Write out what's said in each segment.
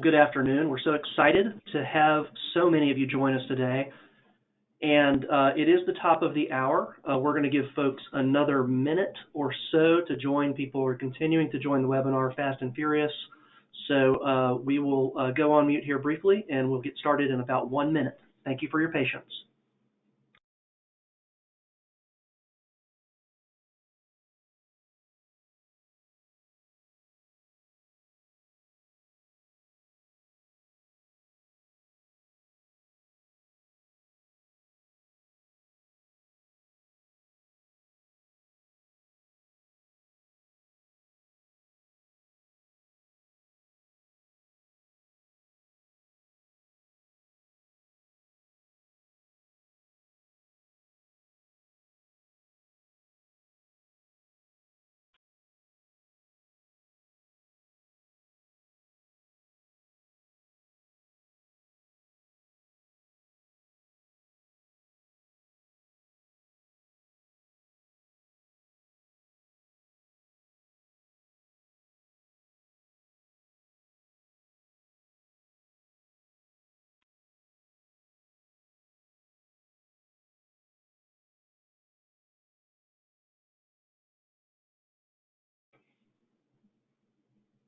Good afternoon. We're so excited to have so many of you join us today. And it is the top of the hour. We're going to give folks another minute or so to join. People are continuing to join the webinar fast and furious. So we will go on mute here briefly, and we'll get started in about 1 minute. Thank you for your patience.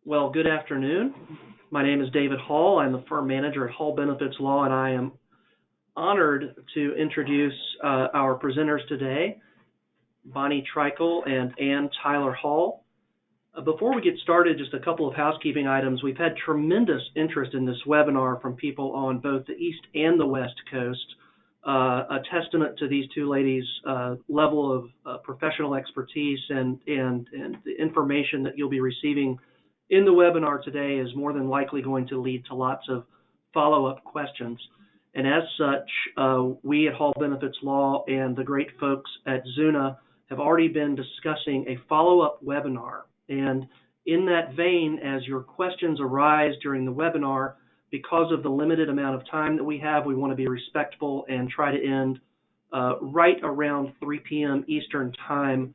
Well, good afternoon. My name is David Hall. I'm the firm manager at Hall Benefits Law, and I am honored to introduce our presenters today, Bonnie Treichel and Ann Tyler Hall. Before we get started, just a couple of housekeeping items. We've had tremendous interest in this webinar from people on both the East and the West Coast, a testament to these two ladies' level of professional expertise, and the information that you'll be receiving in the webinar today is more than likely going to lead to lots of follow-up questions. And as such, we at Hall Benefits Law and the great folks at Zuna have already been discussing a follow-up webinar. And in that vein, as your questions arise during the webinar, because of the limited amount of time that we have, we want to be respectful and try to end right around 3 p.m. Eastern Time.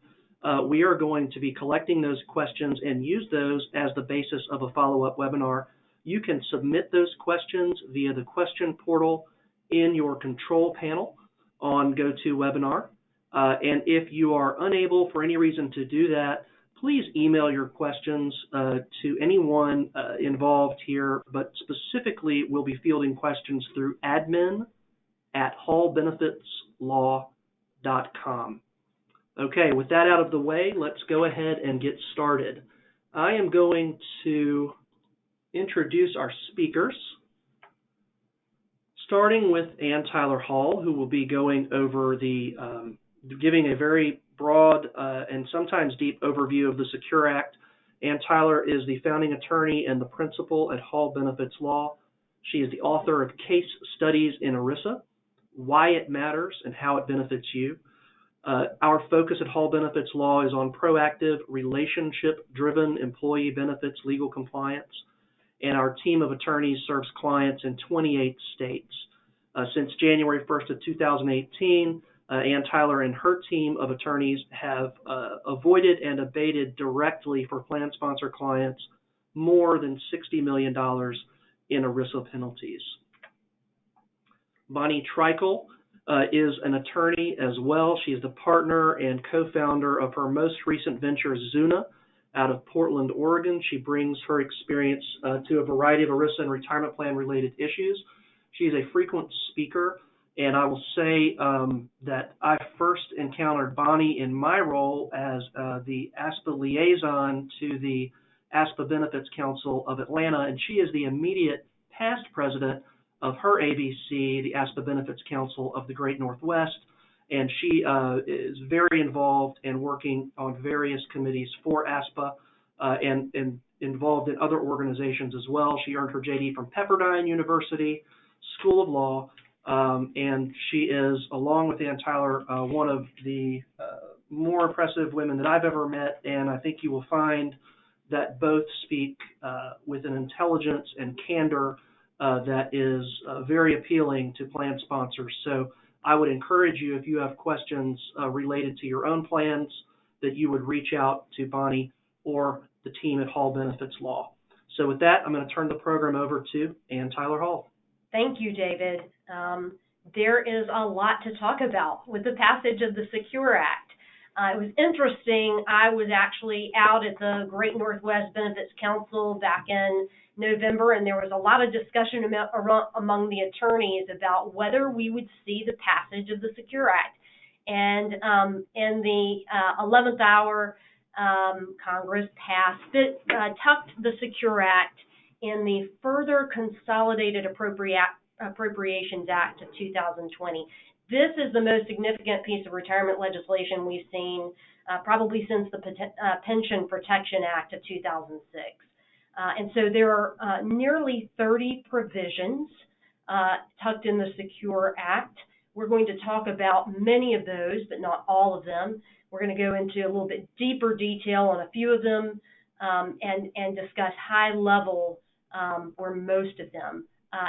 We are going to be collecting those questions and use those as the basis of a follow-up webinar. You can submit those questions via the question portal in your control panel on GoToWebinar. And if you are unable for any reason to do that, please email your questions to anyone involved here, but specifically we'll be fielding questions through admin@hallbenefitslaw.com. Okay, with that out of the way, let's go ahead and get started. I am going to introduce our speakers, starting with Ann Tyler Hall, who will be going over giving a very broad and sometimes deep overview of the Secure Act. Ann Tyler is the founding attorney and the principal at Hall Benefits Law. She is the author of Case Studies in ERISA, Why It Matters and How It Benefits You. Our focus at Hall Benefits Law is on proactive, relationship-driven employee benefits legal compliance, and our team of attorneys serves clients in 28 states. Since January 1st of 2018, Ann Tyler and her team of attorneys have avoided and abated directly for plan sponsor clients more than $60 million in ERISA penalties. Bonnie Treichel is an attorney as well. She is the partner and co-founder of her most recent venture, Zuna, out of Portland, Oregon. She brings her experience to a variety of ERISA and retirement plan related issues. She is a frequent speaker, and I will say that I first encountered Bonnie in my role as the ASPA liaison to the ASPA Benefits Council of Atlanta, and she is the immediate past president of her ABC, the ASPA Benefits Council of the Great Northwest, and she is very involved and working on various committees for ASPA and involved in other organizations as well. She earned her JD from Pepperdine University School of Law, and she is, along with Ann Tyler, one of the more impressive women that I've ever met, and I think you will find that both speak with an intelligence and candor that is very appealing to plan sponsors. So I would encourage you, if you have questions related to your own plans, that you would reach out to Bonnie or the team at Hall Benefits Law. So with that, I'm going to turn the program over to Ann Tyler Hall. Thank you, David. There is a lot to talk about with the passage of the Secure Act. It was interesting. I was actually out at the Great Northwest Benefits Council back in November, and there was a lot of discussion among the attorneys about whether we would see the passage of the Secure Act. And in the 11th hour, Congress tucked the Secure Act in the Further Consolidated Appropriations Act of 2020. This is the most significant piece of retirement legislation we've seen probably since the Pension Protection Act of 2006. And so there are nearly 30 provisions tucked in the Secure Act. We're going to talk about many of those, but not all of them. We're going to go into a little bit deeper detail on a few of them and discuss high level for most of them.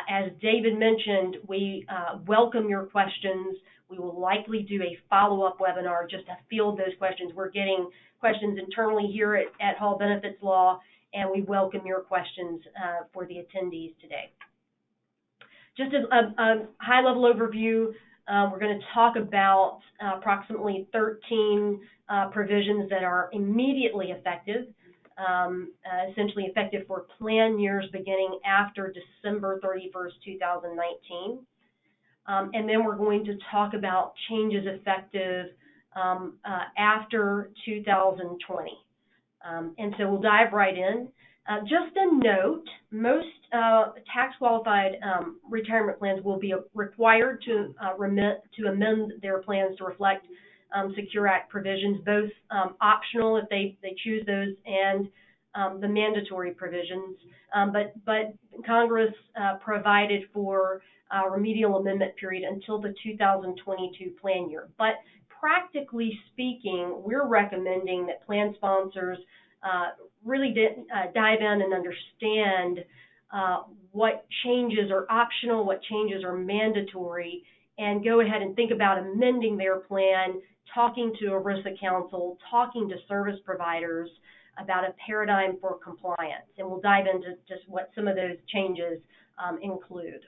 As David mentioned, we welcome your questions. We will likely do a follow-up webinar just to field those questions. We're getting questions internally here at Hall Benefits Law, and we welcome your questions for the attendees today. Just as a high-level overview, we're going to talk about approximately 13 provisions that are immediately effective. Essentially effective for plan years beginning after December 31st, 2019. And then we're going to talk about changes effective after 2020. And so we'll dive right in. Just a note, most tax-qualified retirement plans will be required to amend their plans to reflect Secure Act provisions, both optional if they choose those, and the mandatory provisions. But Congress provided for a remedial amendment period until the 2022 plan year. But practically speaking, we're recommending that plan sponsors really dive in and understand what changes are optional, what changes are mandatory, and go ahead and think about amending their plan, talking to ERISA counsel, talking to service providers about a paradigm for compliance. And we'll dive into just what some of those changes include.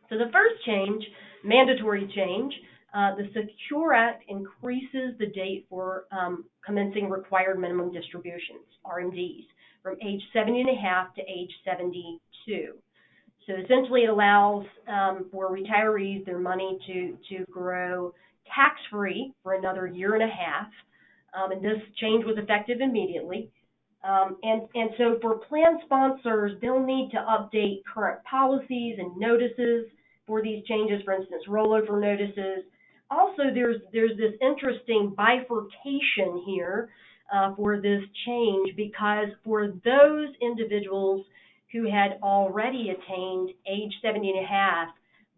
So the first change, mandatory change, the Secure Act increases the date for commencing required minimum distributions, RMDs, from age 70.5 to age 72. So essentially it allows for retirees their money to grow tax-free for another year and a half. And this change was effective immediately. And so for plan sponsors, they'll need to update current policies and notices for these changes, for instance, rollover notices. Also, there's this interesting bifurcation here for this change, because for those individuals who had already attained age 70.5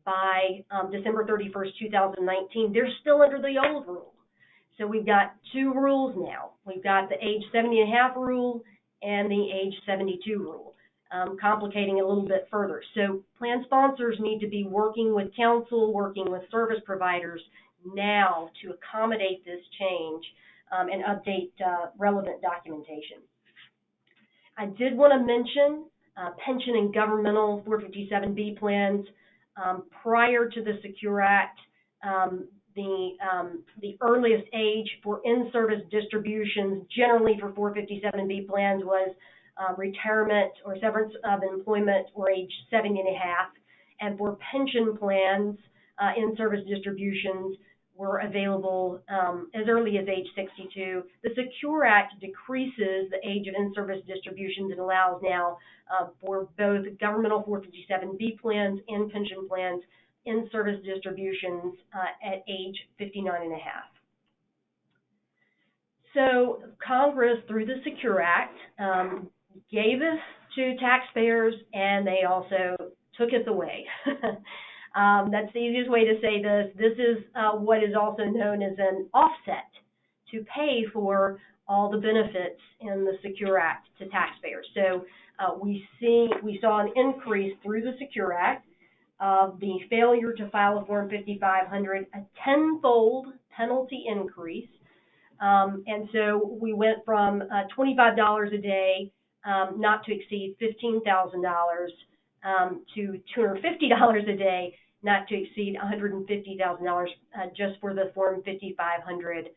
by December 31st, 2019, they're still under the old rule. So we've got two rules now. We've got the age 70.5 rule and the age 72 rule, complicating it a little bit further. So plan sponsors need to be working with counsel, working with service providers now to accommodate this change and update relevant documentation. I did want to mention pension and governmental 457B plans. Prior to the Secure Act, the earliest age for in-service distributions generally for 457B plans was retirement or severance of employment or age 70.5, and for pension plans, in-service distributions were available as early as age 62. The Secure Act decreases the age of in-service distributions and allows now for both governmental 457B plans and pension plans in-service distributions at age 59.5. So Congress, through the Secure Act, gave this to taxpayers, and they also took it away. That's the easiest way to say this. This is what is also known as an offset to pay for all the benefits in the Secure Act to taxpayers. So we saw an increase through the Secure Act of the failure to file a Form 5500, a tenfold penalty increase. And so we went from $25 a day not to exceed $15,000 to $250 a day, not to exceed $150,000 just for the Form 5500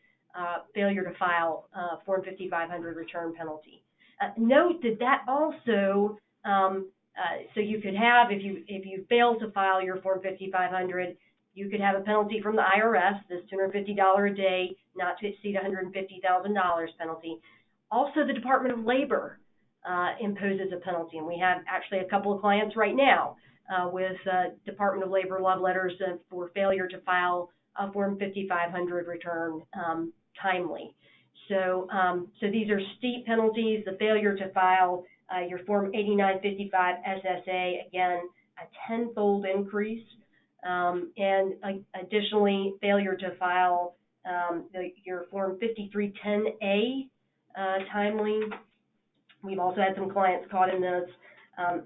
failure to file Form 5500 return penalty. Note that also, so you could have, if you fail to file your Form 5500, you could have a penalty from the IRS, this $250 a day, not to exceed $150,000 penalty. Also, the Department of Labor imposes a penalty, and we have actually a couple of clients right now with Department of Labor love letters for failure to file a Form 5500 return timely. So these are steep penalties. The failure to file your Form 8955 SSA, again, a tenfold increase, and additionally, failure to file your Form 5310A timely. We've also had some clients caught in this.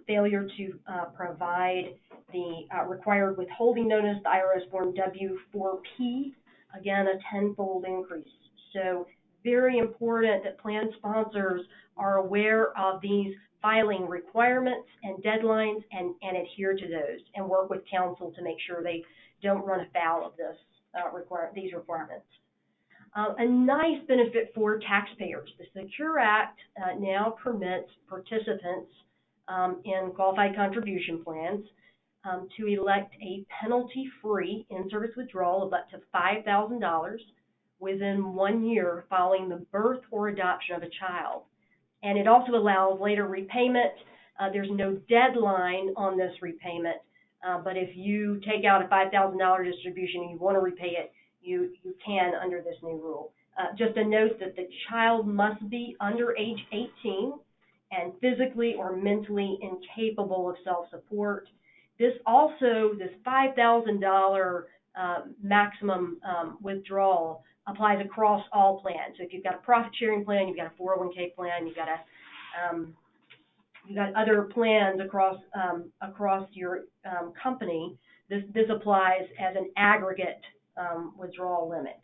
Failure to provide the required withholding notice, the IRS Form W-4P, again, a tenfold increase. So very important that plan sponsors are aware of these filing requirements and deadlines and adhere to those and work with counsel to make sure they don't run afoul of these requirements. A nice benefit for taxpayers. The Secure Act now permits participants in qualified contribution plans to elect a penalty-free in-service withdrawal of up to $5,000 within 1 year following the birth or adoption of a child. And it also allows later repayment. There's no deadline on this repayment, but if you take out a $5,000 distribution and you want to repay it, you can under this new rule. Just a note that the child must be under age 18 and physically or mentally incapable of self-support. This $5,000 maximum withdrawal applies across all plans. So if you've got a profit-sharing plan, you've got a 401k plan, you've got other plans across your company, this applies as an aggregate withdrawal limit.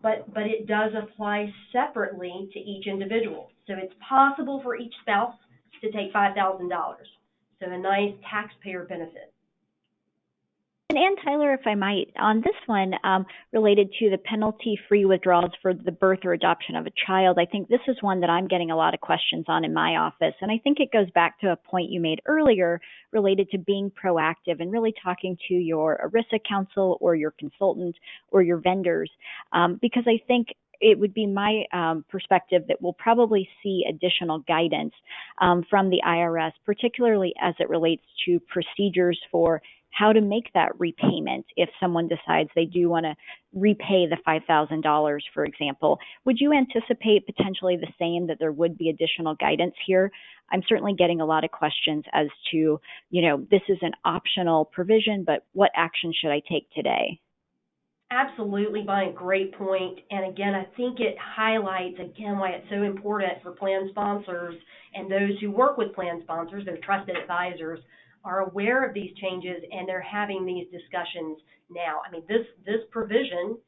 But it does apply separately to each individual. So it's possible for each spouse to take $5,000. So a nice taxpayer benefit. And Tyler, if I might, on this one related to the penalty-free withdrawals for the birth or adoption of a child, I think this is one that I'm getting a lot of questions on in my office. And I think it goes back to a point you made earlier related to being proactive and really talking to your ERISA counsel or your consultant or your vendors, because I think it would be my perspective that we'll probably see additional guidance from the IRS, particularly as it relates to procedures for how to make that repayment if someone decides they do want to repay the $5,000, for example. Would you anticipate potentially the same, that there would be additional guidance here? I'm certainly getting a lot of questions as to, this is an optional provision, but what action should I take today? Absolutely, Bonnie, great point. And again, I think it highlights, again, why it's so important for plan sponsors and those who work with plan sponsors, their trusted advisors, are aware of these changes and they're having these discussions now. I mean, this provision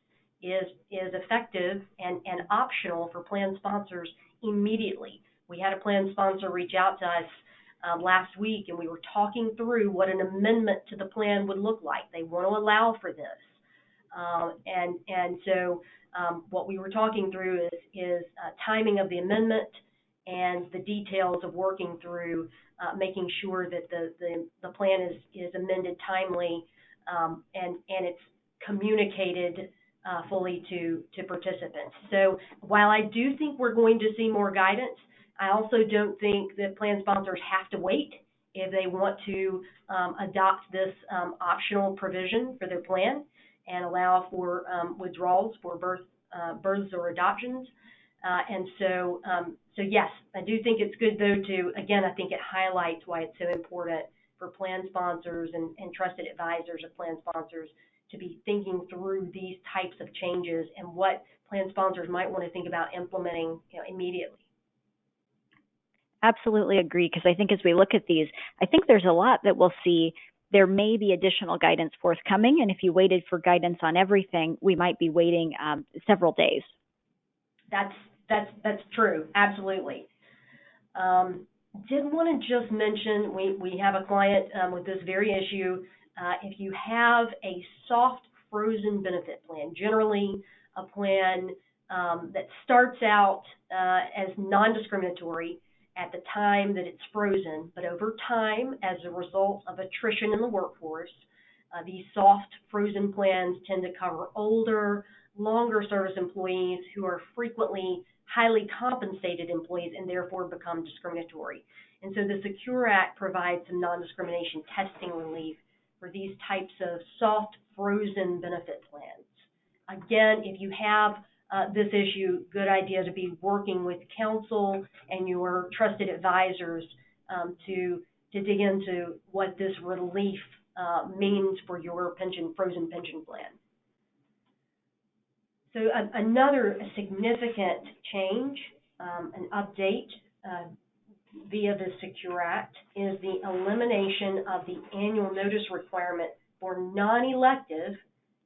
is effective and optional for plan sponsors immediately. We had a plan sponsor reach out to us last week, and we were talking through what an amendment to the plan would look like. They want to allow for this. So what we were talking through is timing of the amendment and the details of working through making sure that the plan is amended timely and it's communicated fully to participants. So while I do think we're going to see more guidance, I also don't think that plan sponsors have to wait if they want to adopt this optional provision for their plan and allow for withdrawals for births or adoptions. So yes, I do think it's good, though, I think it highlights why it's so important for plan sponsors and trusted advisors of plan sponsors to be thinking through these types of changes and what plan sponsors might want to think about implementing immediately. Absolutely agree, because I think as we look at these, I think there's a lot that we'll see. There may be additional guidance forthcoming, and if you waited for guidance on everything, we might be waiting several days. That's true, absolutely. Did want to just mention, we have a client with this very issue. If you have a soft frozen benefit plan, generally a plan that starts out as non-discriminatory at the time that it's frozen, but over time, as a result of attrition in the workforce, these soft frozen plans tend to cover older, longer service employees who are frequently highly compensated employees and therefore become discriminatory. And so the Secure Act provides some non-discrimination testing relief for these types of soft frozen benefit plans. Again, if you have this issue, good idea to be working with counsel and your trusted advisors to dig into what this relief means for your frozen pension plan. So another significant change, an update via the Secure Act, is the elimination of the annual notice requirement for non-elective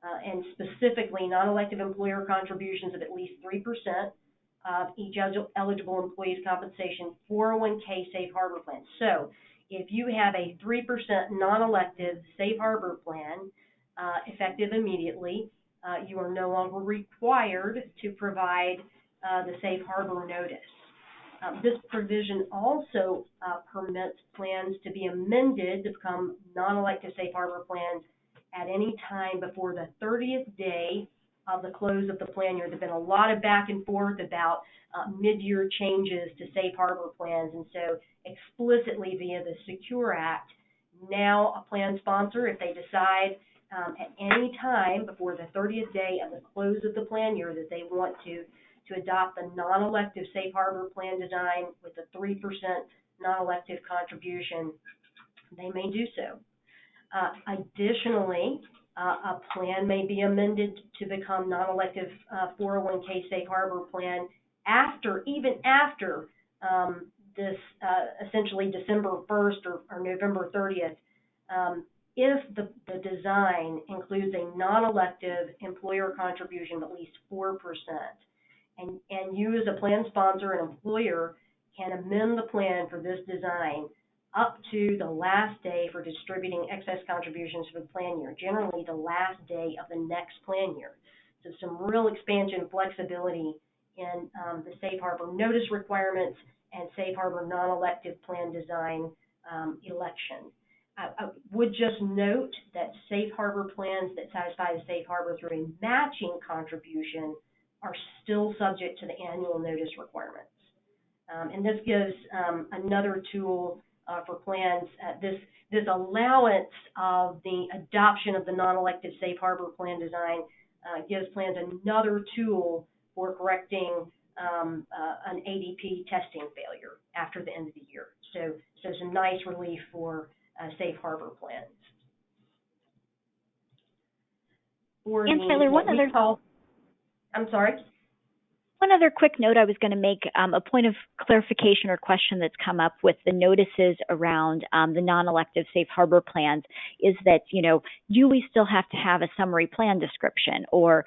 and specifically non-elective employer contributions of at least 3% of each eligible employee's compensation 401k safe harbor plan. So if you have a 3% non-elective safe harbor plan effective immediately, you are no longer required to provide the safe harbor notice. This provision also permits plans to be amended to become non-elective safe harbor plans at any time before the 30th day of the close of the plan year. There's been a lot of back and forth about mid-year changes to safe harbor plans, and so explicitly via the Secure Act, now a plan sponsor, if they decide at any time before the 30th day of the close of the plan year that they want to adopt the non-elective safe harbor plan design with a 3% non-elective contribution, they may do so. Additionally, a plan may be amended to become non-elective 401k safe harbor plan even after this essentially December 1st or November 30th, if the design includes a non-elective employer contribution of at least 4%. And you as a plan sponsor and employer can amend the plan for this design up to the last day for distributing excess contributions for the plan year, generally the last day of the next plan year. So some real expansion flexibility in the safe harbor notice requirements and safe harbor non-elective plan design election. I would just note that safe harbor plans that satisfy the safe harbor through a matching contribution are still subject to the annual notice requirements. And this gives another tool for plans. This allowance of the adoption of the non-elective safe harbor plan design gives plans another tool for correcting an ADP testing failure after the end of the year. So some nice relief for safe harbor plans. And Tyler, I'm sorry? One other quick note I was going to make, a point of clarification or question that's come up with the notices around the non-elective safe harbor plans is that, do we still have to have a summary plan description, or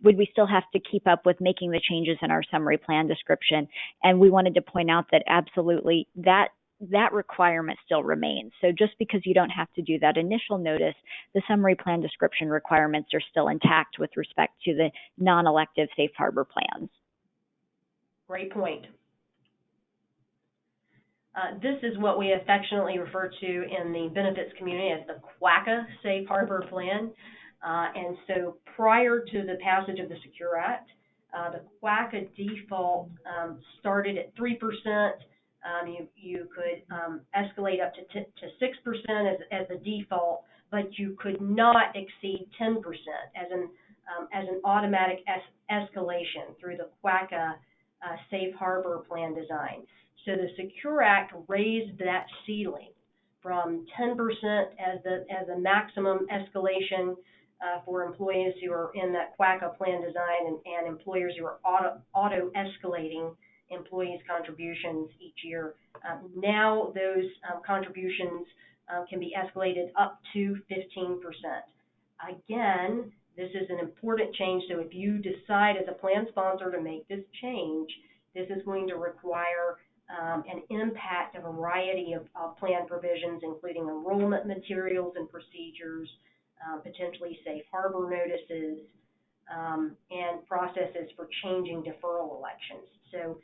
would we still have to keep up with making the changes in our summary plan description? And we wanted to point out that absolutely that requirement still remains. So just because you don't have to do that initial notice, the summary plan description requirements are still intact with respect to the non-elective safe harbor plans. Great point. This is what we affectionately refer to in the benefits community as the QACA safe harbor plan. And so prior to the passage of the Secure Act, the QACA default started at 3%. You could escalate up to 6% as the default, but you could not exceed 10% as an automatic escalation through the QACA safe harbor plan design. So the Secure Act raised that ceiling from 10% as the maximum escalation for employees who are in that QACA plan design and employers who are auto-escalating employees' contributions each year. Now those contributions can be escalated up to 15%. Again, this is an important change, so if you decide as a plan sponsor to make this change, this is going to require and impact a variety of plan provisions, including enrollment materials and procedures, potentially safe harbor notices, and processes for changing deferral elections. So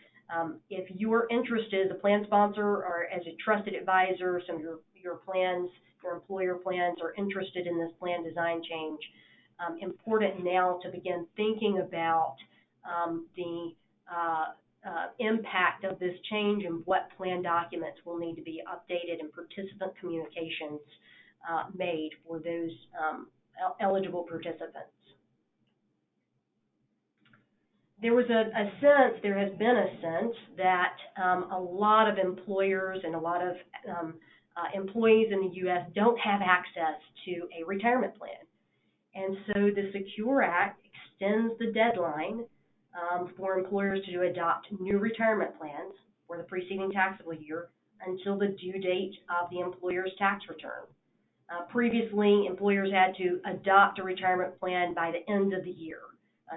if you're interested as a plan sponsor or as a trusted advisor, some of your plans, your employer plans are interested in this plan design change, important now to begin thinking about the impact of this change and what plan documents will need to be updated and participant communications made for those eligible participants. There was there has been a sense that a lot of employers and a lot of employees in the U.S. don't have access to a retirement plan. And so the Secure Act extends the deadline for employers to adopt new retirement plans for the preceding taxable year until the due date of the employer's tax return. Previously, employers had to adopt a retirement plan by the end of the year,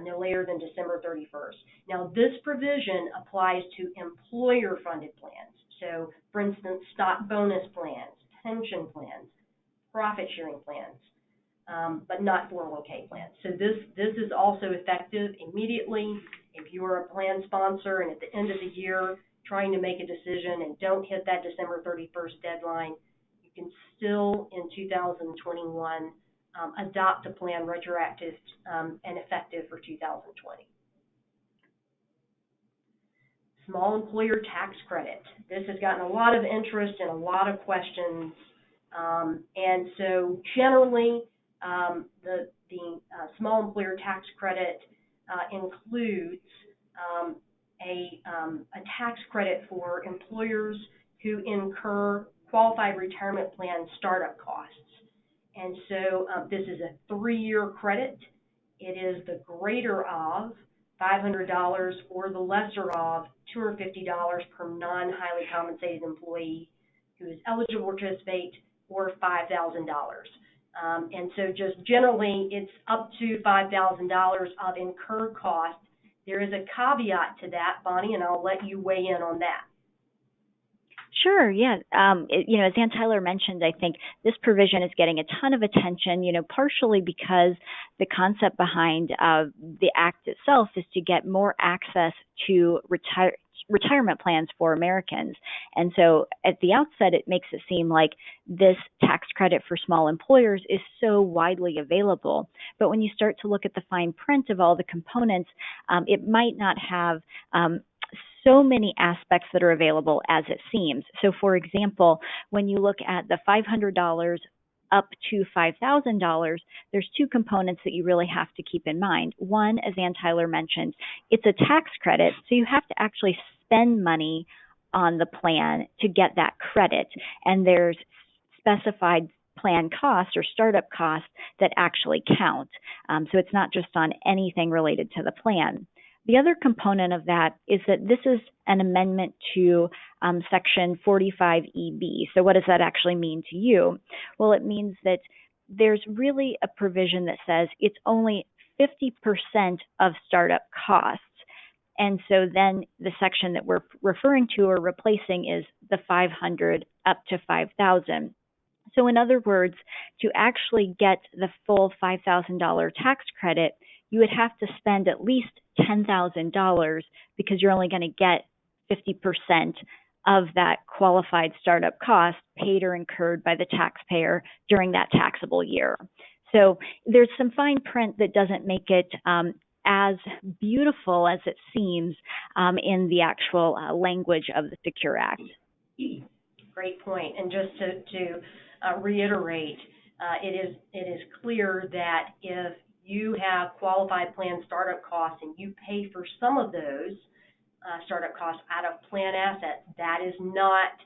no later than December 31st. Now, this provision applies to employer-funded plans. So, for instance, stock bonus plans, pension plans, profit-sharing plans, but not 401k plans. So this is also effective immediately. If you're a plan sponsor and at the end of the year trying to make a decision and don't hit that December 31st deadline, you can still, in 2021, adopt a plan retroactive and effective for 2020. Small employer tax credit. This has gotten a lot of interest and a lot of questions. And so generally, the small employer tax credit includes a tax credit for employers who incur qualified retirement plan startup costs. And so this is a 3-year credit. It is the greater of $500 or the lesser of $250 per non-highly compensated employee who is eligible to participate, or $5,000. And so just generally, it's up to $5,000 of incurred cost. There is a caveat to that, Bonnie, and I'll let you weigh in on that. Sure, yeah. As Ann Tyler mentioned, I think this provision is getting a ton of attention, partially because the concept behind the act itself is to get more access to retirement plans for Americans. And so at the outset, it makes it seem like this tax credit for small employers is so widely available. But when you start to look at the fine print of all the components, it might not have so many aspects that are available as it seems. So for example, when you look at the $500 up to $5,000, there's 2 components that you really have to keep in mind. One, as Ann Tyler mentioned, it's a tax credit, so you have to actually spend money on the plan to get that credit. And there's specified plan costs or startup costs that actually count. So it's not just on anything related to the plan. The other component of that is that this is an amendment to Section 45EB. So what does that actually mean to you? Well, it means that there's really a provision that says it's only 50% of startup costs. And so then the section that we're referring to or replacing is the 500 up to 5,000. So in other words, to actually get the full $5,000 tax credit, you would have to spend at least $10,000 because you're only going to get 50% of that qualified startup cost paid or incurred by the taxpayer during that taxable year. So there's some fine print that doesn't make it as beautiful as it seems in the actual language of the Secure Act. Great point. And just to reiterate, it is clear that if you have qualified plan startup costs and you pay for some of those startup costs out of plan assets, that is not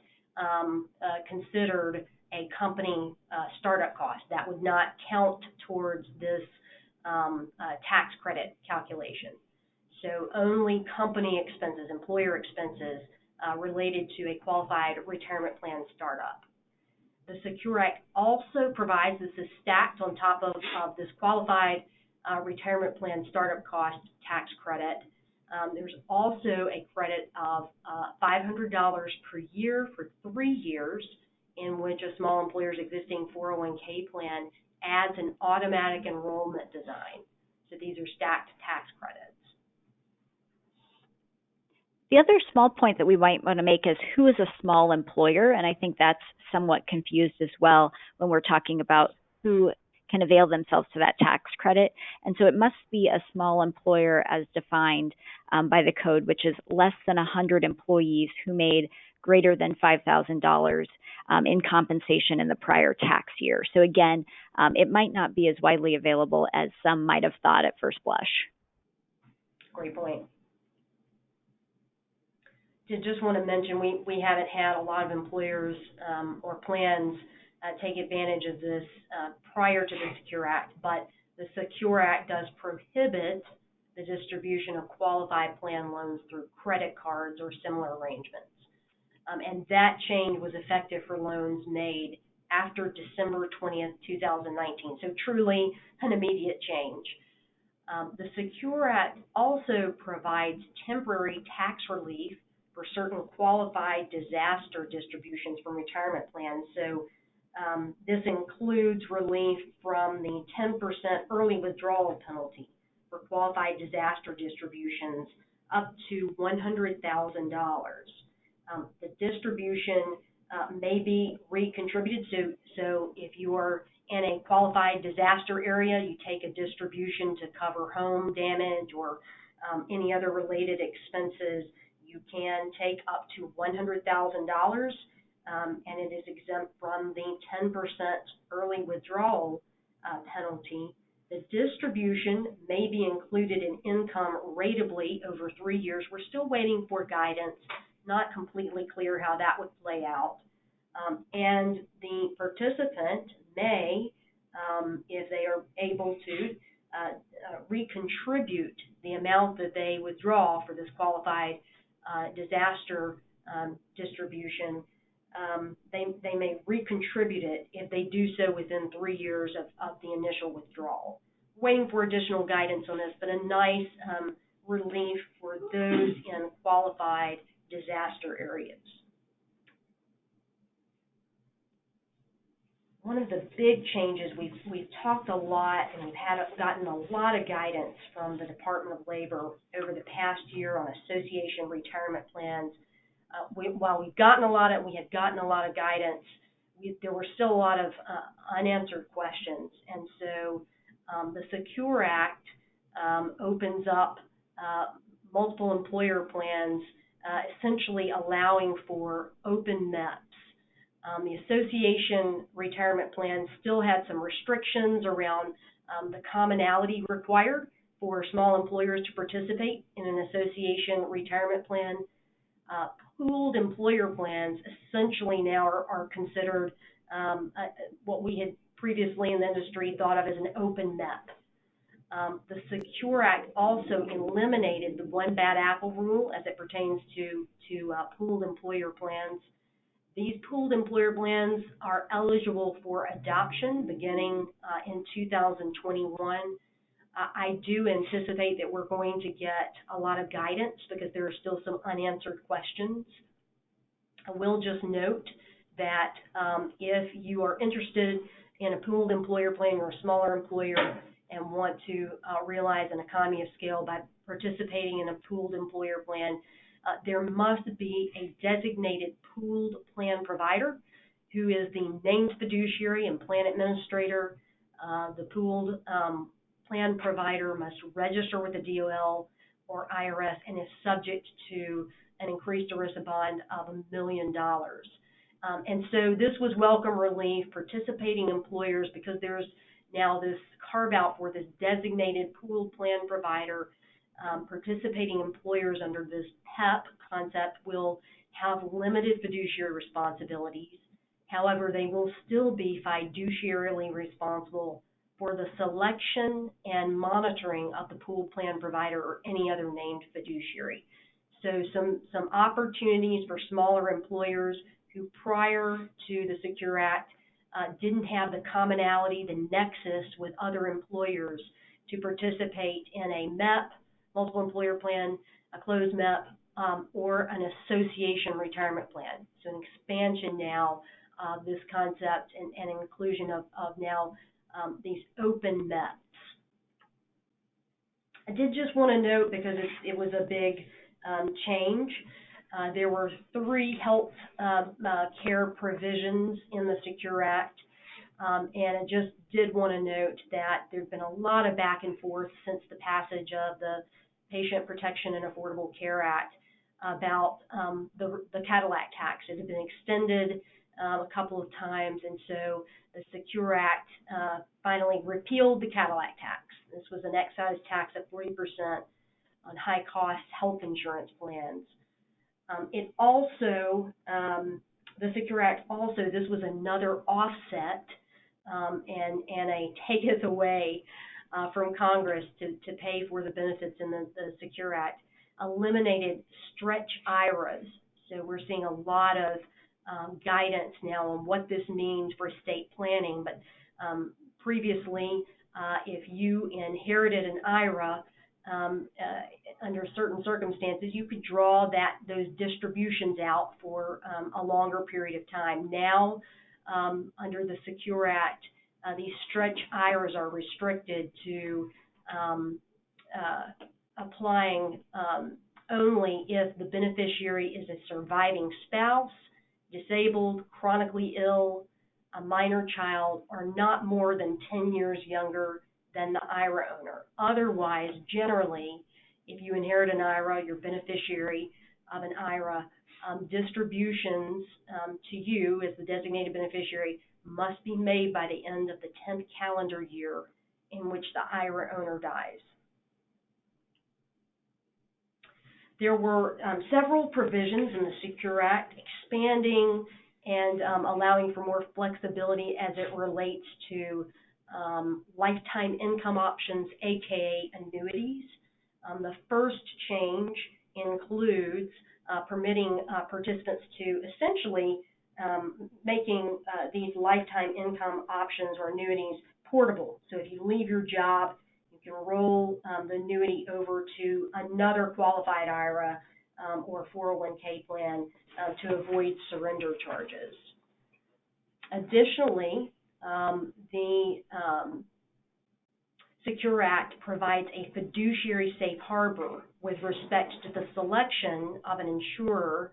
considered a company startup cost. That would not count towards this tax credit calculation. So only company expenses, employer expenses related to a qualified retirement plan startup. The Secure Act also provides this is stacked on top of this qualified retirement plan startup cost tax credit, There's also a credit of $500 per year for 3 years in which a small employer's existing 401k plan adds an automatic enrollment design. So these are stacked tax credits. The other small point that we might want to make is who is a small employer, and I think that's somewhat confused as well when we're talking about who can avail themselves to that tax credit. And so it must be a small employer as defined by the code, which is less than 100 employees who made greater than $5,000 in compensation in the prior tax year. So again, it might not be as widely available as some might have thought at first blush. Great point. Just want to mention, we haven't had a lot of employers or plans take advantage of this prior to the Secure Act, but the Secure Act does prohibit the distribution of qualified plan loans through credit cards or similar arrangements. And that change was effective for loans made after December 20th, 2019. So truly an immediate change. The Secure Act also provides temporary tax relief for certain qualified disaster distributions from retirement plans. So this includes relief from the 10% early withdrawal penalty for qualified disaster distributions up to $100,000. The distribution may be recontributed. So if you are in a qualified disaster area, you take a distribution to cover home damage or any other related expenses. You can take up to $100,000, and it is exempt from the 10% early withdrawal penalty. The distribution may be included in income ratably over 3 years. We're still waiting for guidance. Not completely clear how that would play out. And the participant may, if they are able to, recontribute the amount that they withdraw for this qualified disaster distribution. They may recontribute it if they do so within 3 years of the initial withdrawal. Waiting for additional guidance on this, but a nice relief for those in qualified disaster areas. One of the big changes, we've talked a lot and we've gotten a lot of guidance from the Department of Labor over the past year on association retirement plans. While we had gotten a lot of guidance, there were still a lot of unanswered questions. And so the Secure Act opens up multiple employer plans, essentially allowing for open MEPs. The association retirement plan still had some restrictions around the commonality required for small employers to participate in an association retirement plan. Pooled employer plans essentially now are considered what we had previously in the industry thought of as an open MEP. The Secure Act also eliminated the one bad apple rule as it pertains to pooled employer plans. These pooled employer plans are eligible for adoption beginning in 2021. I do anticipate that we're going to get a lot of guidance because there are still some unanswered questions. I will just note that if you are interested in a pooled employer plan or a smaller employer and want to realize an economy of scale by participating in a pooled employer plan, there must be a designated pooled plan provider who is the named fiduciary and plan administrator. The pooled plan provider must register with the DOL or IRS and is subject to an increased ERISA bond of $1 million. And so this was welcome relief. Participating employers, because there's now this carve out for this designated pooled plan provider, participating employers under this PEP concept will have limited fiduciary responsibilities. However, they will still be fiduciarily responsible for the selection and monitoring of the pooled plan provider or any other named fiduciary. So some opportunities for smaller employers who prior to the Secure Act didn't have the commonality, the nexus with other employers to participate in a MEP, multiple employer plan, a closed MEP, or an association retirement plan. So an expansion now of this concept and inclusion of now these open MEPs. I did just want to note, because it was a big change, there were 3 health care provisions in the Secure Act, and I just did want to note that there's been a lot of back and forth since the passage of the Patient Protection and Affordable Care Act about the Cadillac tax. It had been extended a couple of times, and so the Secure Act finally repealed the Cadillac tax. This was an excise tax of 3% on high-cost health insurance plans. It also, the Secure Act also, this was another offset and a taketh away from Congress to pay for the benefits in the Secure Act, eliminated stretch IRAs. So we're seeing a lot of guidance now on what this means for estate planning. But previously, if you inherited an IRA, under certain circumstances, you could draw those distributions out for a longer period of time. Now, under the Secure Act, these stretch IRAs are restricted to applying only if the beneficiary is a surviving spouse, disabled, chronically ill, a minor child, or not more than 10 years younger than the IRA owner. Otherwise, generally, if you inherit an IRA, you're beneficiary of an IRA, distributions to you as the designated beneficiary must be made by the end of the 10th calendar year in which the IRA owner dies. There were several provisions in the Secure Act expanding and allowing for more flexibility as it relates to lifetime income options, aka annuities. The first change includes permitting participants to essentially making these lifetime income options or annuities portable. So if you leave your job, you can roll the annuity over to another qualified IRA or 401k plan to avoid surrender charges. Additionally, the Secure Act provides a fiduciary safe harbor with respect to the selection of an insurer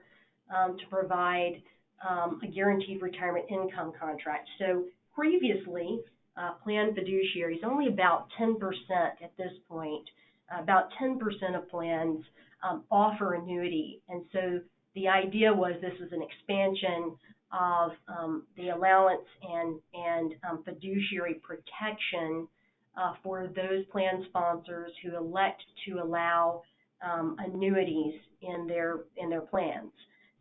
to provide a guaranteed retirement income contract. So previously, plan fiduciaries, only about 10% at this point, about 10% of plans offer annuity. And so the idea was this was an expansion of the allowance and fiduciary protection for those plan sponsors who elect to allow annuities in their plans.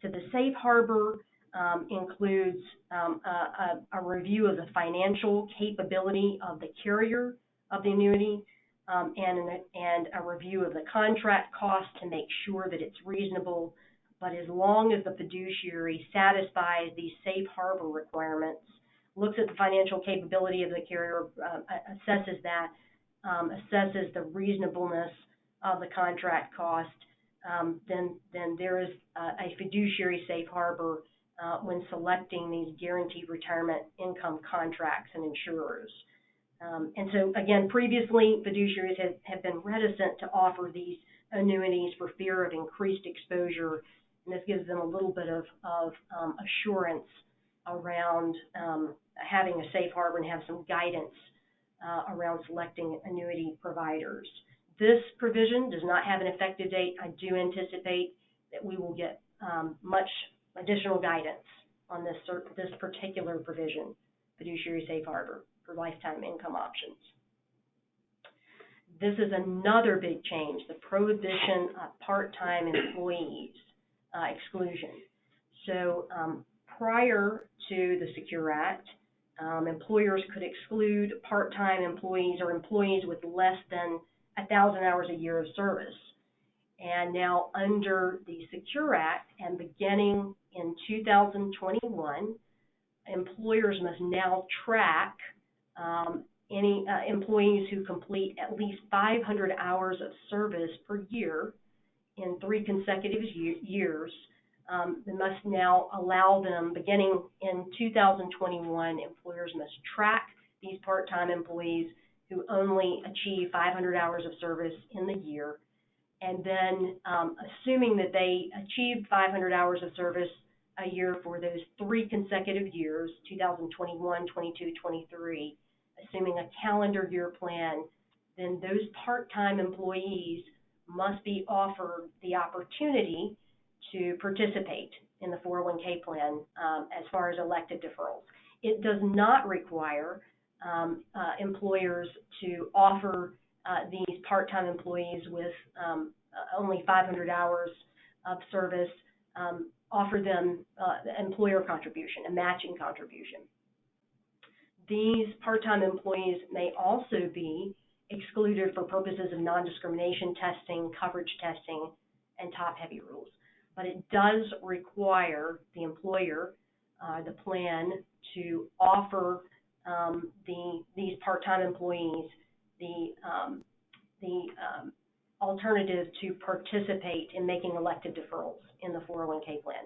So the safe harbor includes a review of the financial capability of the carrier of the annuity and a review of the contract cost to make sure that it's reasonable. But as long as the fiduciary satisfies these safe harbor requirements, looks at the financial capability of the carrier, assesses that, assesses the reasonableness of the contract cost, then there is a fiduciary safe harbor when selecting these guaranteed retirement income contracts and insurers. And so, again, previously, fiduciaries have been reticent to offer these annuities for fear of increased exposure, and this gives them a little bit of assurance around having a safe harbor and have some guidance around selecting annuity providers. This provision does not have an effective date. I do anticipate that we will get much additional guidance on this particular provision, fiduciary safe harbor for lifetime income options. This is another big change, the prohibition of part-time employees exclusion. So prior to the Secure Act, employers could exclude part-time employees or employees with less than 1,000 hours a year of service. And now under the Secure Act and beginning in 2021, employers must now track any employees who complete at least 500 hours of service per year in 3 consecutive years, they must now allow them, beginning in 2021, employers must track these part-time employees who only achieve 500 hours of service in the year. And then assuming that they achieved 500 hours of service a year for those 3 consecutive years, 2021, 22, 23, assuming a calendar year plan, then those part-time employees must be offered the opportunity to participate in the 401k plan as far as elective deferrals. It does not require employers to offer these part-time employees with only 500 hours of service, offer them employer contribution, a matching contribution. These part-time employees may also be excluded for purposes of non-discrimination testing, coverage testing, and top-heavy rules. But it does require the employer, the plan, to offer these part-time employees the alternative to participate in making elective deferrals in the 401k plan.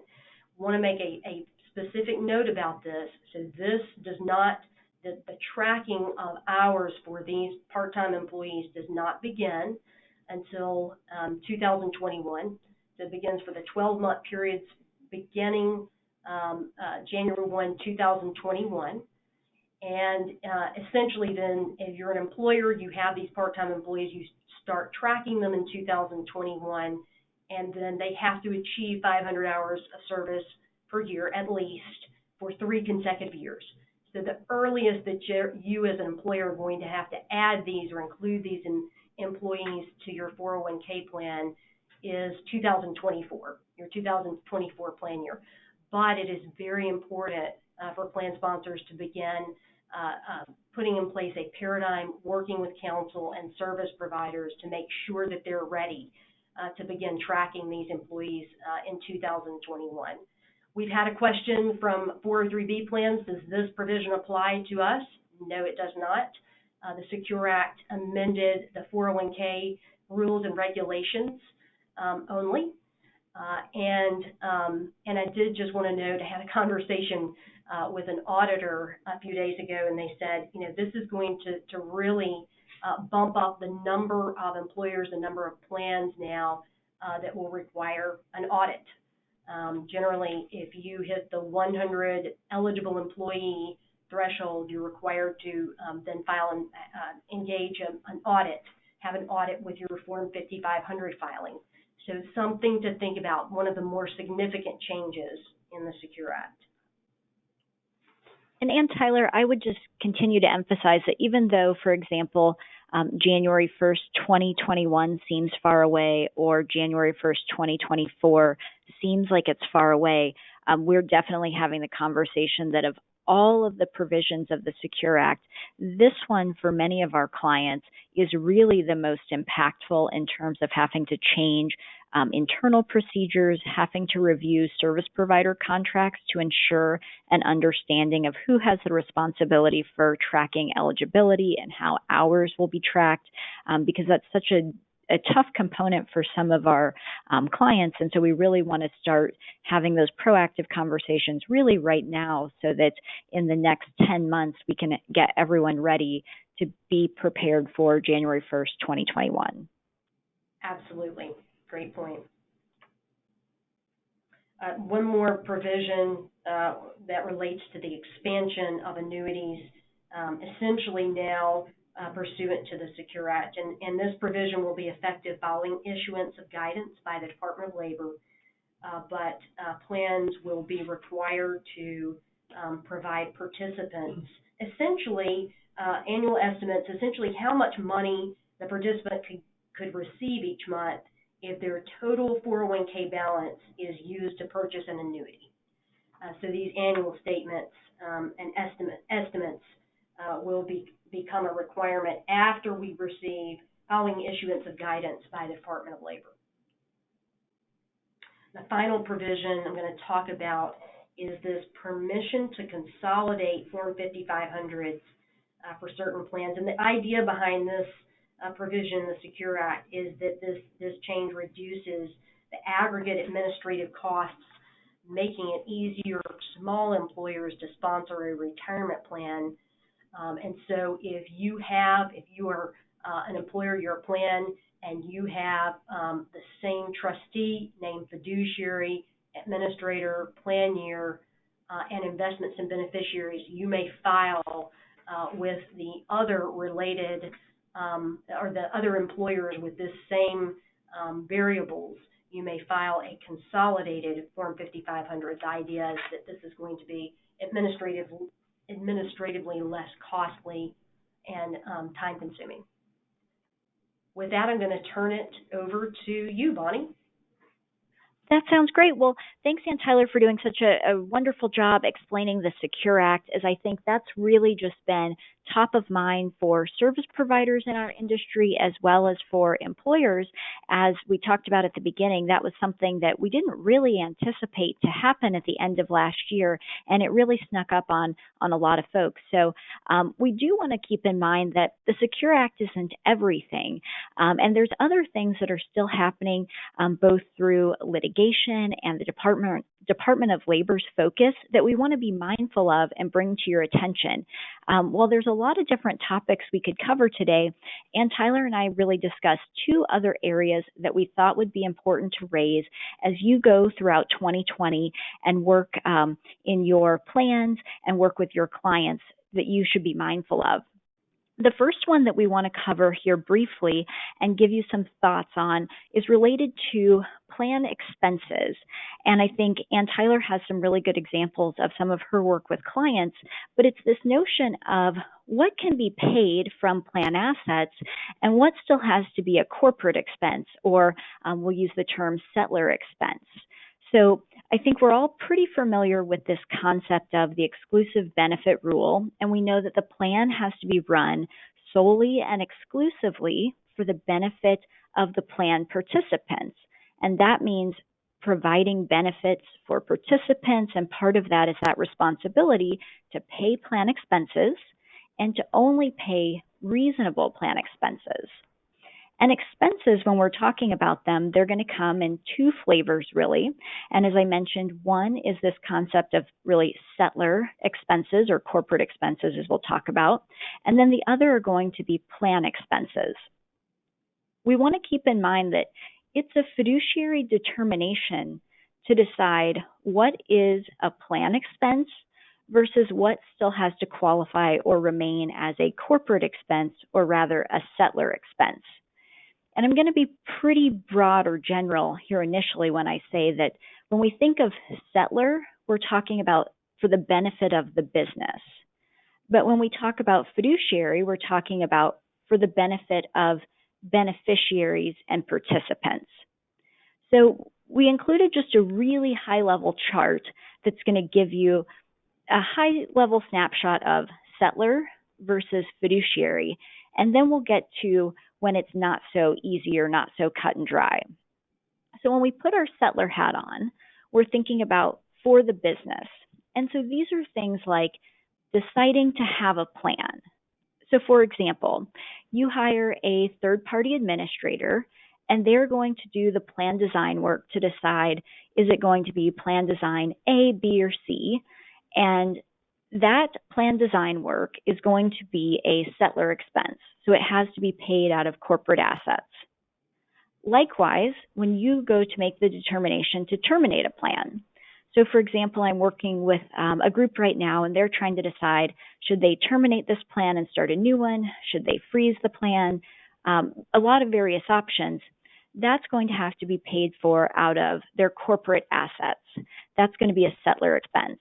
Want to make a specific note about this. So this does not, the tracking of hours for these part-time employees does not begin until 2021. So it begins for the 12-month periods beginning January 1, 2021. And essentially then, if you're an employer, you have these part-time employees, you start tracking them in 2021, and then they have to achieve 500 hours of service per year at least for 3 consecutive years. So the earliest that you as an employer are going to have to add these or include these employees to your 401k plan is 2024, your 2024 plan year. But it is very important for plan sponsors to begin putting in place a paradigm, working with counsel and service providers to make sure that they're ready to begin tracking these employees in 2021. We've had a question from 403B plans. Does this provision apply to us? No, it does not. The Secure Act amended the 401k rules and regulations only. And I did just want to note, I had a conversation with an auditor a few days ago, and they said, you know, this is going to really bump up the number of employers, the number of plans now that will require an audit. Generally, if you hit the 100 eligible employee threshold, you're required to then file and engage an audit, have an audit with your Form 5500 filing. So something to think about, one of the more significant changes in the Secure Act. And Ann Tyler, I would just continue to emphasize that even though, for example, January 1st, 2021 seems far away, or January 1st, 2024 seems like it's far away, we're definitely having the conversation that of all of the provisions of the Secure Act, this one for many of our clients is really the most impactful in terms of having to change internal procedures, having to review service provider contracts to ensure an understanding of who has the responsibility for tracking eligibility and how hours will be tracked, because that's such a tough component for some of our clients. And so we really want to start having those proactive conversations really right now so that in the next 10 months, we can get everyone ready to be prepared for January 1st, 2021. Absolutely. Great point. One more provision that relates to the expansion of annuities, essentially now pursuant to the Secure Act. And this provision will be effective following issuance of guidance by the Department of Labor, but plans will be required to provide participants essentially annual estimates, essentially how much money the participant could receive each month if their total 401k balance is used to purchase an annuity. So these annual statements and estimates will become a requirement after we receive following issuance of guidance by the Department of Labor. The final provision I'm going to talk about is this permission to consolidate Form 5500s for certain plans. And the idea behind this provision in the Secure Act is that this change reduces the aggregate administrative costs, making it easier for small employers to sponsor a retirement plan. And so if you are an employer, you're a plan, and you have the same trustee, named fiduciary, administrator, plan year, and investments and beneficiaries, you may file with the other related or the other employers with this same variables. You may file a consolidated Form 5500. The idea is that this is going to be administratively less costly and time-consuming. With that, I'm going to turn it over to you, Bonnie. That sounds great. Well, thanks, Ann Tyler, for doing such a wonderful job explaining the Secure Act, as I think that's really just been top of mind for service providers in our industry as well as for employers. As we talked about at the beginning, that was something that we didn't really anticipate to happen at the end of last year, and it really snuck up on a lot of folks. So we do want to keep in mind that the Secure Act isn't everything, and there's other things that are still happening both through litigation and the Department of Labor's focus that we want to be mindful of and bring to your attention. While there's a lot of different topics we could cover today, Ann Tyler and I really discussed two other areas that we thought would be important to raise as you go throughout 2020 and work in your plans and work with your clients that you should be mindful of. The first one that we want to cover here briefly and give you some thoughts on is related to plan expenses. And I think Ann Tyler has some really good examples of some of her work with clients, but it's this notion of what can be paid from plan assets and what still has to be a corporate expense, or we'll use the term settler expense. So I think we're all pretty familiar with this concept of the exclusive benefit rule, and we know that the plan has to be run solely and exclusively for the benefit of the plan participants. And that means providing benefits for participants, and part of that is that responsibility to pay plan expenses and to only pay reasonable plan expenses. And expenses, when we're talking about them, they're going to come in two flavors, really. And as I mentioned, one is this concept of really settler expenses or corporate expenses, as we'll talk about. And then the other are going to be plan expenses. We want to keep in mind that it's a fiduciary determination to decide what is a plan expense versus what still has to qualify or remain as a corporate expense, or rather a settler expense. And I'm going to be pretty broad or general here initially when I say that when we think of settler, we're talking about for the benefit of the business. But when we talk about fiduciary, we're talking about for the benefit of beneficiaries and participants. So we included just a really high-level chart that's going to give you a high-level snapshot of settler versus fiduciary, and then we'll get to when it's not so easy or not so cut and dry. So when we put our settler hat on, we're thinking about for the business. And so these are things like deciding to have a plan. So for example, you hire a third-party administrator, and they're going to do the plan design work to decide, is it going to be plan design A, B, or C? And that plan design work is going to be a settler expense, so it has to be paid out of corporate assets. Likewise, when you go to make the determination to terminate a plan, so for example, I'm working with a group right now, and they're trying to decide, should they terminate this plan and start a new one? Should they freeze the plan? A lot of various options. That's going to have to be paid for out of their corporate assets. That's going to be a settler expense.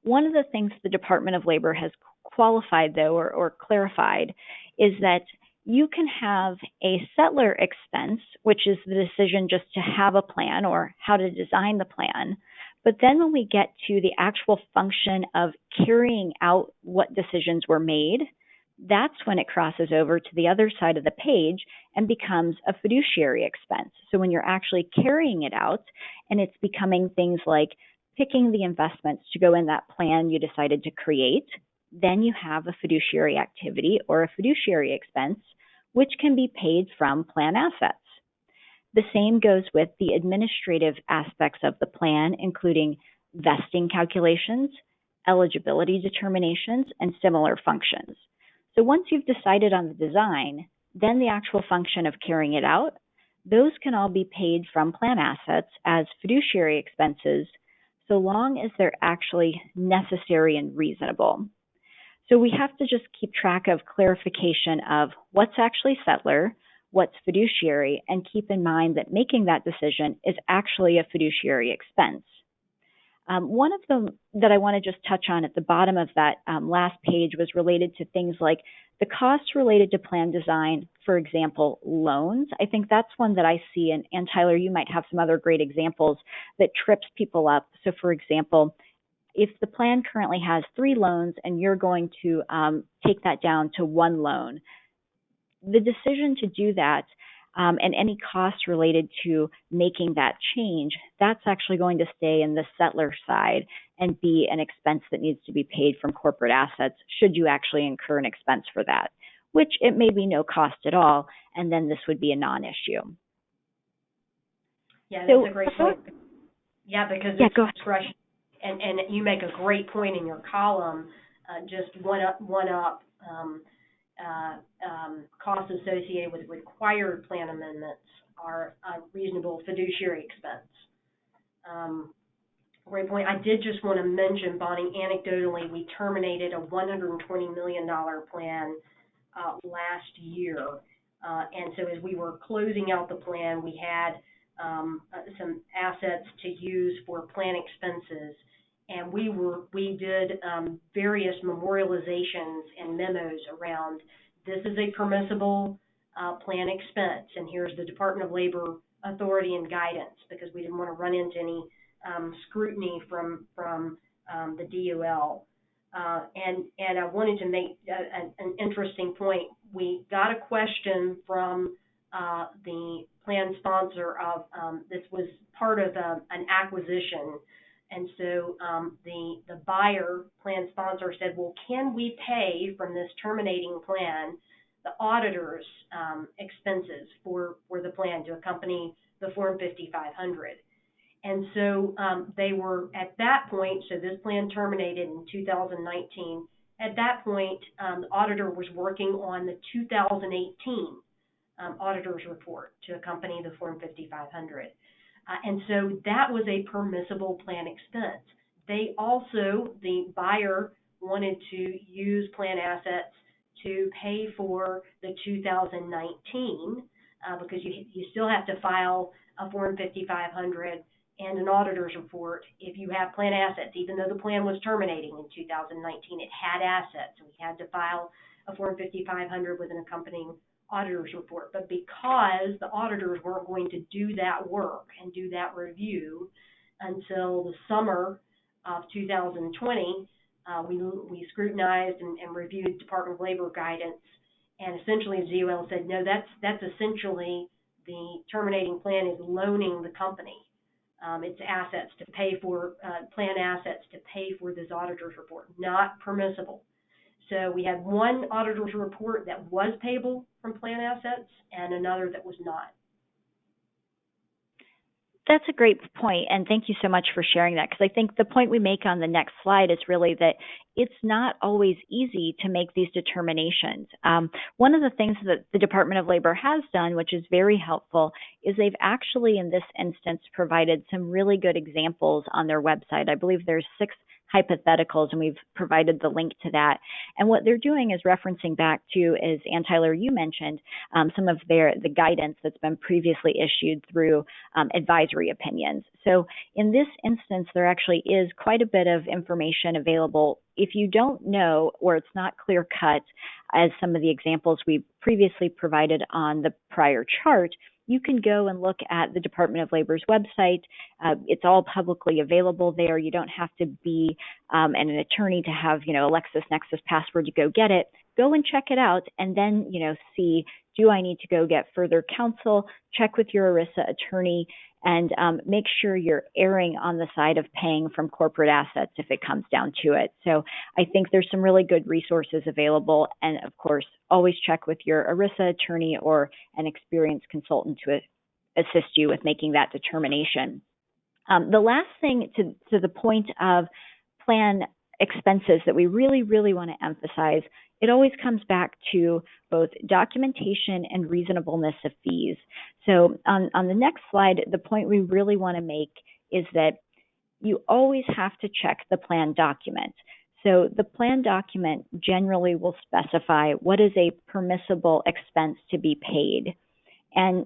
One of the things the Department of Labor has qualified, though, or clarified, is that you can have a settler expense, which is the decision just to have a plan or how to design the plan. But then when we get to the actual function of carrying out what decisions were made, that's when it crosses over to the other side of the page and becomes a fiduciary expense. So when you're actually carrying it out and it's becoming things like picking the investments to go in that plan you decided to create, then you have a fiduciary activity or a fiduciary expense, which can be paid from plan assets. The same goes with the administrative aspects of the plan, including vesting calculations, eligibility determinations, and similar functions. So once you've decided on the design, then the actual function of carrying it out, those can all be paid from plan assets as fiduciary expenses, so long as they're actually necessary and reasonable. So we have to just keep track of clarification of what's actually settler, what's fiduciary, and keep in mind that making that decision is actually a fiduciary expense. One of them that I want to just touch on at the bottom of that last page was related to things like the costs related to plan design, for example, loans. I think that's one that I see, and Tyler, you might have some other great examples that trips people up. So for example, if the plan currently has 3 loans and you're going to take that down to 1 loan, the decision to do that and any costs related to making that change, that's actually going to stay in the settler side and be an expense that needs to be paid from corporate assets should you actually incur an expense for that, which it may be no cost at all, and then this would be a non-issue. Yeah, that's a great point. Yeah, because it's discretion. And you make a great point in your column, just one up costs associated with required plan amendments are a reasonable fiduciary expense. Great point. I did just want to mention, Bonnie, anecdotally, we terminated a $120 million plan last year. And so as we were closing out the plan, we had some assets to use for plan expenses. And we did various memorializations and memos around this is a permissible plan expense, and here's the Department of Labor authority and guidance, because we didn't want to run into any scrutiny from the DOL. And I wanted to make an interesting point. We got a question from the plan sponsor of this was part of an acquisition. And so the buyer plan sponsor said, well, can we pay from this terminating plan the auditor's expenses for the plan to accompany the Form 5500? And so they were at that point, so this plan terminated in 2019. At that point, the auditor was working on the 2018 auditor's report to accompany the Form 5500. And so that was a permissible plan expense. They also, the buyer, wanted to use plan assets to pay for the 2019 because you still have to file a Form 5500 and an auditor's report if you have plan assets. Even though the plan was terminating in 2019, it had assets, and we had to file a Form 5500 with an accompanying auditor's report. But because the auditors weren't going to do that work and do that review until the summer of 2020, we scrutinized and reviewed Department of Labor guidance, and essentially DOL said, no, that's essentially the terminating plan is loaning the company its assets to pay for, plan assets to pay for this auditor's report, not permissible. So we had one auditor's report that was payable from plan assets and another that was not. That's a great point, and thank you so much for sharing that, because I think the point we make on the next slide is really that it's not always easy to make these determinations. One of the things that the Department of Labor has done, which is very helpful, is they've actually, in this instance, provided some really good examples on their website. I believe there's 6 hypotheticals, and we've provided the link to that. And what they're doing is referencing back to, as Ann Tyler, you mentioned, some of the guidance that's been previously issued through advisory opinions. So in this instance, there actually is quite a bit of information available. If you don't know, or it's not clear cut, as some of the examples we previously provided on the prior chart, you can go and look at the Department of Labor's website. It's all publicly available there. You don't have to be an attorney to have, a LexisNexis password to go get it. go and check it out and then, see, do I need to go get further counsel, check with your ERISA attorney, and make sure you're erring on the side of paying from corporate assets if it comes down to it. So I think there's some really good resources available. And of course, always check with your ERISA attorney or an experienced consultant to assist you with making that determination. The last thing to the point of plan expenses that we really, really want to emphasize, it always comes back to both documentation and reasonableness of fees. So on the next slide, the point we really want to make is that you always have to check the plan document. So the plan document generally will specify what is a permissible expense to be paid. And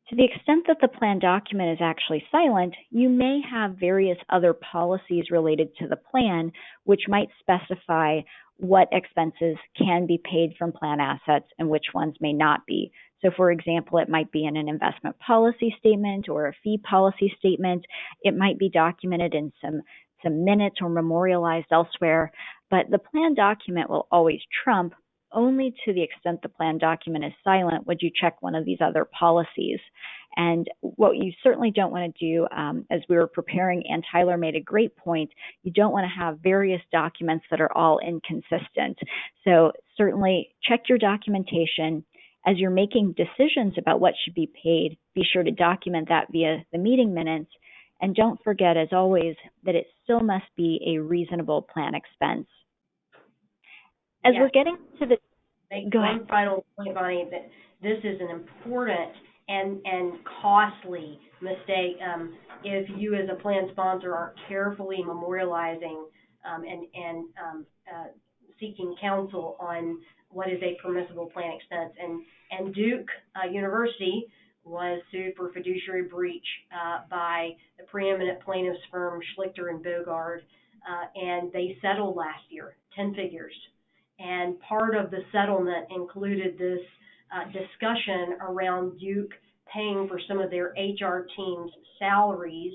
to the extent that the plan document is actually silent, you may have various other policies related to the plan, which might specify what expenses can be paid from plan assets and which ones may not be. So for example, it might be in an investment policy statement or a fee policy statement. It might be documented in some minutes or memorialized elsewhere, but the plan document will always trump. Only to the extent the plan document is silent would you check one of these other policies. And what you certainly don't want to do, as we were preparing, and Tyler made a great point, you don't want to have various documents that are all inconsistent. So certainly check your documentation. As you're making decisions about what should be paid, be sure to document that via the meeting minutes. And don't forget, as always, that it still must be a reasonable plan expense. As we're getting to the... Go ahead. One final point, Bonnie, that this is an important and costly mistake if you as a plan sponsor aren't carefully memorializing and seeking counsel on what is a permissible plan expense. And Duke University was sued for fiduciary breach by the preeminent plaintiffs firm Schlichter and Bogard, and they settled last year, 10 figures. And part of the settlement included this discussion around Duke paying for some of their HR team's salaries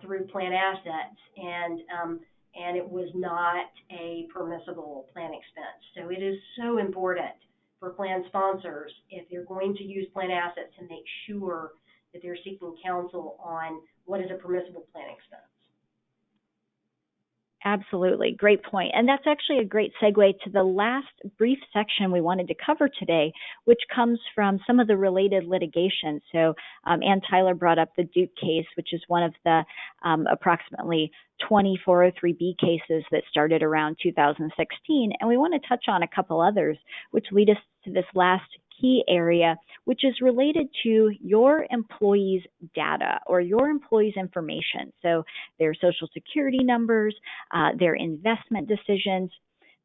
through plan assets, and it was not a permissible plan expense. So it is so important for plan sponsors, if they're going to use plan assets, to make sure that they're seeking counsel on what is a permissible plan expense. Absolutely. Great point. And that's actually a great segue to the last brief section we wanted to cover today, which comes from some of the related litigation. So Ann Tyler brought up the Duke case, which is one of the approximately 20 403B cases that started around 2016. And we want to touch on a couple others, which lead us to this last key area, which is related to your employees' data or your employees' information. So their social security numbers, their investment decisions.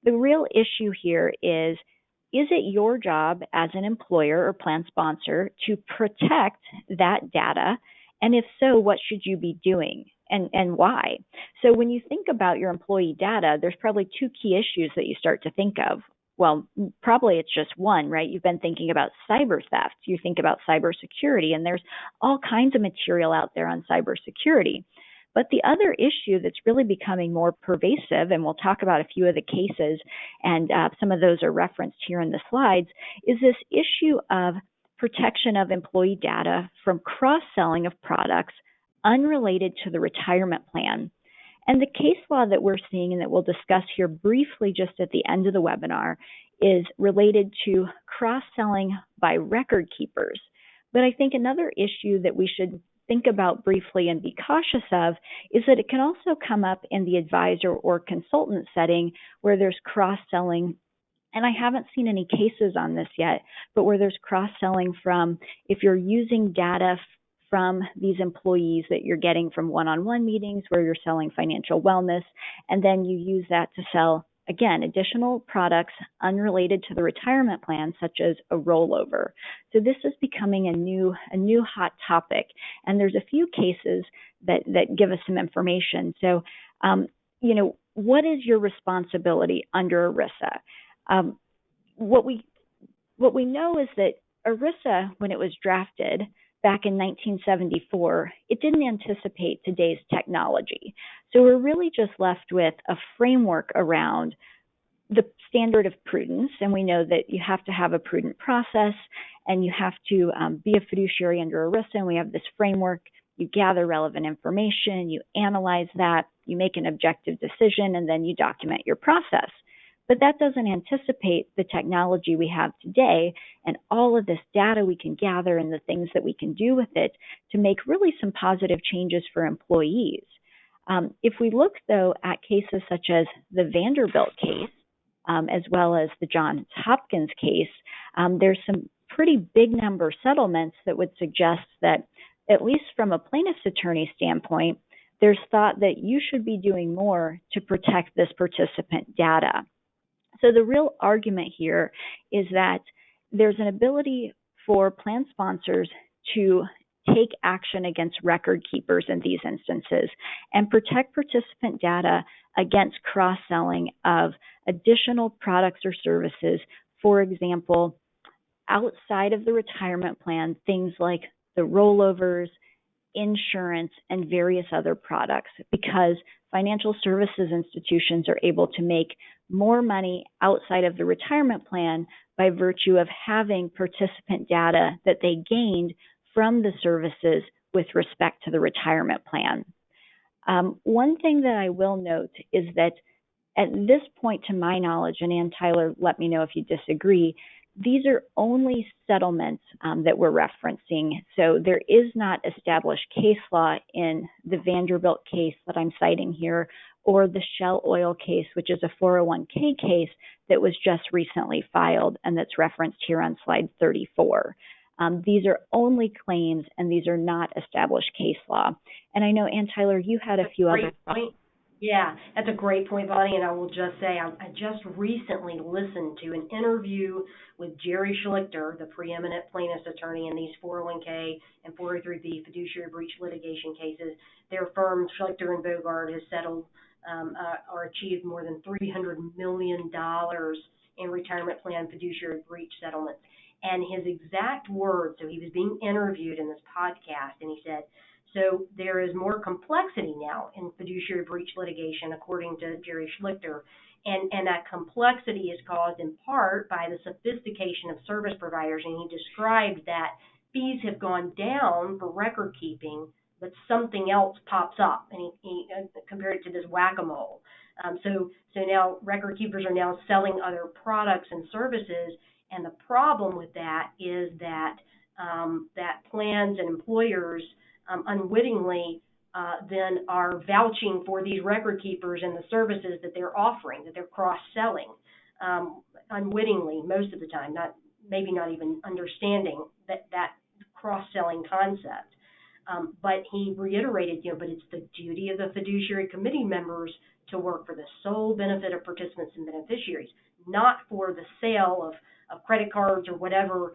The real issue here is it your job as an employer or plan sponsor to protect that data? And if so, what should you be doing? And why? So when you think about your employee data, there's probably two key issues that you start to think of. Well, probably it's just one, right? You've been thinking about cyber theft. You think about cybersecurity, and there's all kinds of material out there on cybersecurity. But the other issue that's really becoming more pervasive, and we'll talk about a few of the cases, and some of those are referenced here in the slides, is this issue of protection of employee data from cross-selling of products unrelated to the retirement plan. And the case law that we're seeing and that we'll discuss here briefly just at the end of the webinar is related to cross-selling by record keepers. But I think another issue that we should think about briefly and be cautious of is that it can also come up in the advisor or consultant setting where there's cross-selling. And I haven't seen any cases on this yet, but where there's cross-selling from if you're using data from these employees that you're getting from one-on-one meetings where you're selling financial wellness, and then you use that to sell, again, additional products unrelated to the retirement plan, such as a rollover. So this is becoming a new hot topic, and there's a few cases that give us some information. So, what is your responsibility under ERISA? What we know is that ERISA, when it was drafted back in 1974, it didn't anticipate today's technology. So we're really just left with a framework around the standard of prudence, and we know that you have to have a prudent process and you have to be a fiduciary under ERISA, and we have this framework. You gather relevant information, you analyze that, you make an objective decision, and then you document your process. But that doesn't anticipate the technology we have today and all of this data we can gather and the things that we can do with it to make really some positive changes for employees. If we look, though, at cases such as the Vanderbilt case, as well as the Johns Hopkins case, there's some pretty big number settlements that would suggest that, at least from a plaintiff's attorney standpoint, there's thought that you should be doing more to protect this participant data. So the real argument here is that there's an ability for plan sponsors to take action against record keepers in these instances and protect participant data against cross-selling of additional products or services. For example, outside of the retirement plan, things like the rollovers, insurance, and various other products, because financial services institutions are able to make more money outside of the retirement plan by virtue of having participant data that they gained from the services with respect to the retirement plan. One thing that I will note is that at this point, to my knowledge, and Ann Tyler, let me know if you disagree, these are only settlements that we're referencing. So there is not established case law in the Vanderbilt case that I'm citing here, or the Shell Oil case, which is a 401k case that was just recently filed and that's referenced here on slide 34. These are only claims, and these are not established case law. And I know, Ann Tyler, you had a few other points. Yeah, that's a great point, Bonnie, and I will just say I just recently listened to an interview with Jerry Schlichter, the preeminent plaintiff's attorney in these 401k and 403b fiduciary breach litigation cases. Their firm, Schlichter and Bogart, has settled or achieved more than $300 million in retirement plan fiduciary breach settlements. And his exact words, so he was being interviewed in this podcast, and he said, so there is more complexity now in fiduciary breach litigation, according to Jerry Schlichter, and that complexity is caused in part by the sophistication of service providers, and he described that fees have gone down for record keeping, but something else pops up, and he compared it to this whack-a-mole. So now record keepers are now selling other products and services, and the problem with that is that that plans and employers unwittingly then are vouching for these record keepers and the services that they're offering, that they're cross-selling unwittingly most of the time, maybe not even understanding that cross-selling concept. But he reiterated, but it's the duty of the fiduciary committee members to work for the sole benefit of participants and beneficiaries, not for the sale of credit cards or whatever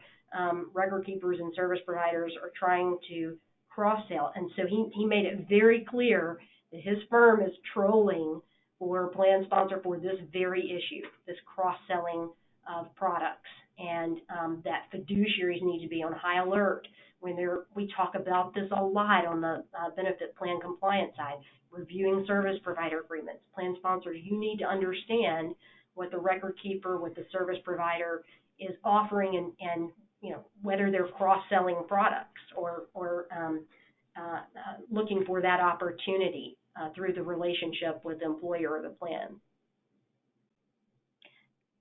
record keepers and service providers are trying to cross-sell. And so he made it very clear that his firm is trolling for plan sponsor for this very issue, this cross-selling of products, and that fiduciaries need to be on high alert when we talk about this a lot on the benefit plan compliance side, reviewing service provider agreements. Plan sponsors, you need to understand what the record keeper, what the service provider is offering, and whether they're cross-selling products or looking for that opportunity through the relationship with the employer or the plan.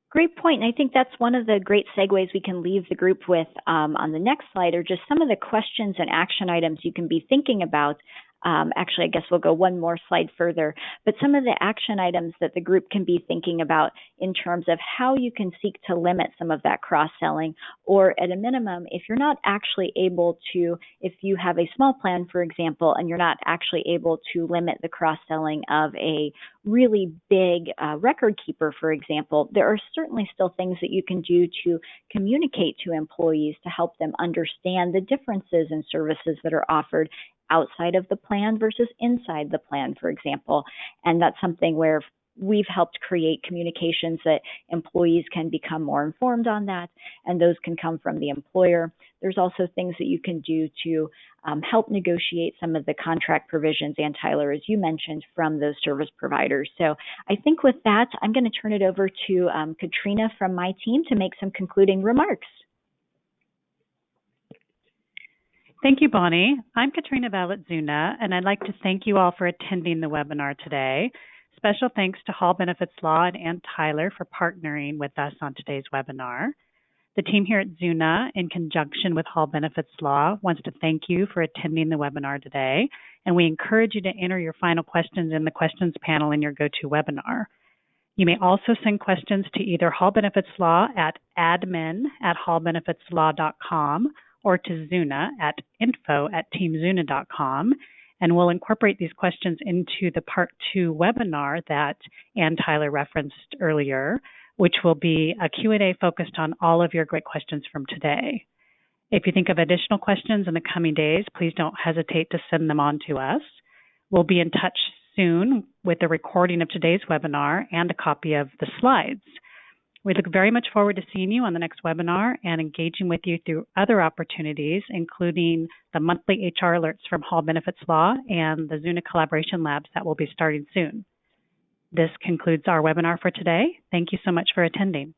Great point. And I think that's one of the great segues we can leave the group with on the next slide, are just some of the questions and action items you can be thinking about. Actually, I guess we'll go one more slide further, but some of the action items that the group can be thinking about in terms of how you can seek to limit some of that cross-selling, or at a minimum, if you're not actually able to, if you have a small plan, for example, and you're not actually able to limit the cross-selling of a really big record keeper, for example, there are certainly still things that you can do to communicate to employees to help them understand the differences in services that are offered outside of the plan versus inside the plan, for example. And that's something where we've helped create communications that employees can become more informed on that, and those can come from the employer. There's also things that you can do to help negotiate some of the contract provisions, and Tyler, as you mentioned, from those service providers. So I think with that, I'm going to turn it over to Katrina from my team to make some concluding remarks. Thank you, Bonnie. I'm Katrina Vallet-Zuna, and I'd like to thank you all for attending the webinar today. Special thanks to Hall Benefits Law and Ann Tyler for partnering with us on today's webinar. The team here at Zuna, in conjunction with Hall Benefits Law, wants to thank you for attending the webinar today, and we encourage you to enter your final questions in the questions panel in your GoToWebinar. You may also send questions to either Hall Benefits Law at admin@hallbenefitslaw.com or to Zuna at info@teamzuna.com, and we'll incorporate these questions into the Part 2 webinar that Ann Tyler referenced earlier, which will be a Q&A focused on all of your great questions from today. If you think of additional questions in the coming days, please don't hesitate to send them on to us. We'll be in touch soon with a recording of today's webinar and a copy of the slides. We look very much forward to seeing you on the next webinar and engaging with you through other opportunities, including the monthly HR alerts from Hall Benefits Law and the Zuna Collaboration Labs that will be starting soon. This concludes our webinar for today. Thank you so much for attending.